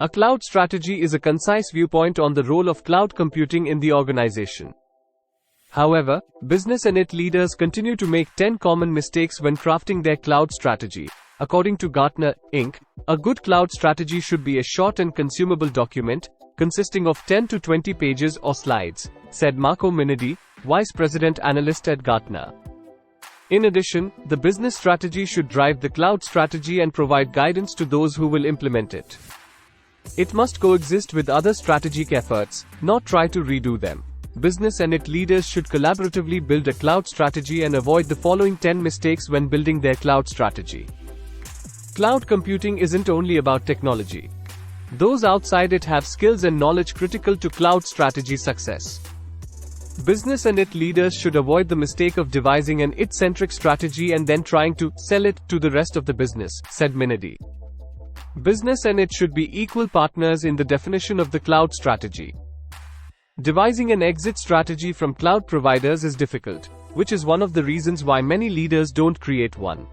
A cloud strategy is a concise viewpoint on the role of cloud computing in the organization. However, business and its leaders continue to make 10 common mistakes when crafting their cloud strategy. According to Gartner, Inc., a good cloud strategy should be a short and consumable document, consisting of 10 to 20 pages or slides, said Marco Minidi, Vice President Analyst at Gartner. In addition, the business strategy should drive the cloud strategy and provide guidance to those who will implement it. It must coexist with other strategic efforts, not try to redo them. Business and its leaders should collaboratively build a cloud strategy and avoid the following 10 mistakes when building their cloud strategy. Cloud computing isn't only about technology. Those outside it have skills and knowledge critical to cloud strategy success. Business and its leaders should avoid the mistake of devising an it-centric strategy and then trying to sell it to the rest of the business, said Minidi. Business and it should be equal partners in the definition of the cloud strategy. Devising an exit strategy from cloud providers is difficult, which is one of the reasons why many leaders don't create one.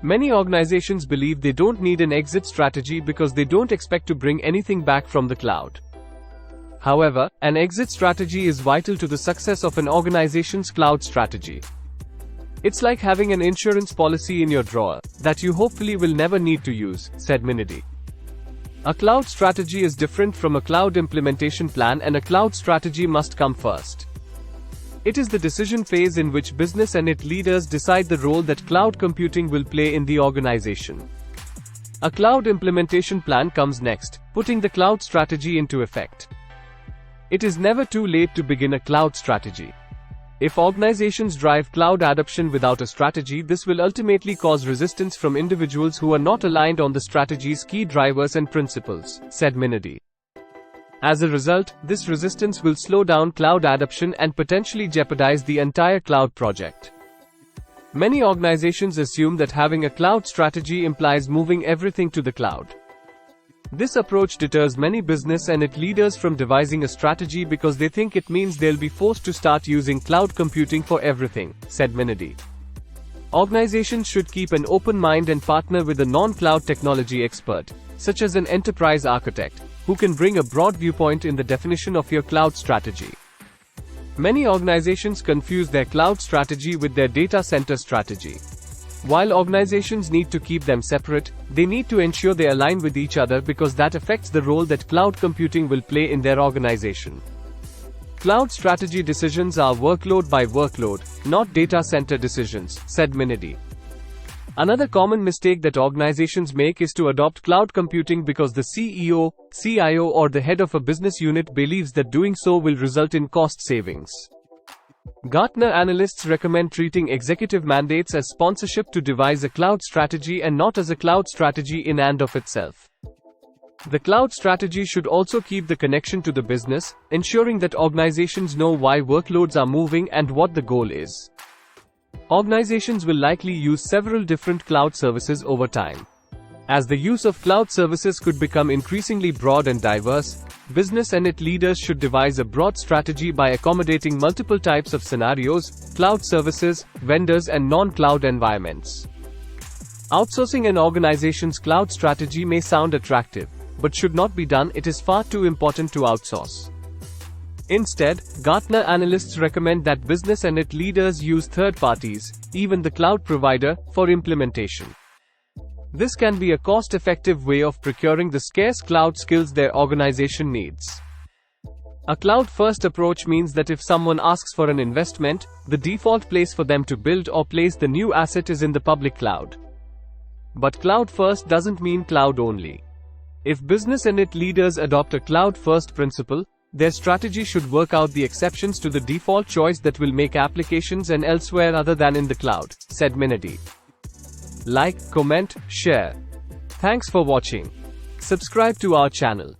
Many organizations believe they don't need an exit strategy because they don't expect to bring anything back from the cloud. However, an exit strategy is vital to the success of an organization's cloud strategy. It's like having an insurance policy in your drawer that you hopefully will never need to use, said Minidi. A cloud strategy is different from a cloud implementation plan, and a cloud strategy must come first. It is the decision phase in which business and its leaders decide the role that cloud computing will play in the organization. A cloud implementation plan comes next, putting the cloud strategy into effect. It is never too late to begin a cloud strategy. If organizations drive cloud adoption without a strategy, this will ultimately cause resistance from individuals who are not aligned on the strategy's key drivers and principles, said Minidi. As a result, this resistance will slow down cloud adoption and potentially jeopardize the entire cloud project. Many organizations assume that having a cloud strategy implies moving everything to the cloud. This approach deters many business and its leaders from devising a strategy because they think it means they'll be forced to start using cloud computing for everything, said Minidi. Organizations should keep an open mind and partner with a non-cloud technology expert, such as an enterprise architect, who can bring a broad viewpoint in the definition of your cloud strategy. Many organizations confuse their cloud strategy with their data center strategy. While organizations need to keep them separate, they need to ensure they align with each other because that affects the role that cloud computing will play in their organization. Cloud strategy decisions are workload by workload, not data center decisions, said Minidi. Another common mistake that organizations make is to adopt cloud computing because the CEO, CIO, or the head of a business unit believes that doing so will result in cost savings. Gartner analysts recommend treating executive mandates as sponsorship to devise a cloud strategy and not as a cloud strategy in and of itself. The cloud strategy should also keep the connection to the business, ensuring that organizations know why workloads are moving and what the goal is. Organizations will likely use several different cloud services over time. As the use of cloud services could become increasingly broad and diverse, business and its leaders should devise a broad strategy by accommodating multiple types of scenarios, cloud services, vendors, and non-cloud environments. Outsourcing an organization's cloud strategy may sound attractive, but should not be done. It is far too important to outsource. Instead, Gartner analysts recommend that business and its leaders use third parties, even the cloud provider, for implementation. This can be a cost-effective way of procuring the scarce cloud skills their organization needs. A cloud-first approach means that if someone asks for an investment, the default place for them to build or place the new asset is in the public cloud. But cloud-first doesn't mean cloud only. If business and its leaders adopt a cloud-first principle, their strategy should work out the exceptions to the default choice that will make applications and elsewhere other than in the cloud, said Minidi. Like, comment, share. Thanks for watching. Subscribe to our channel.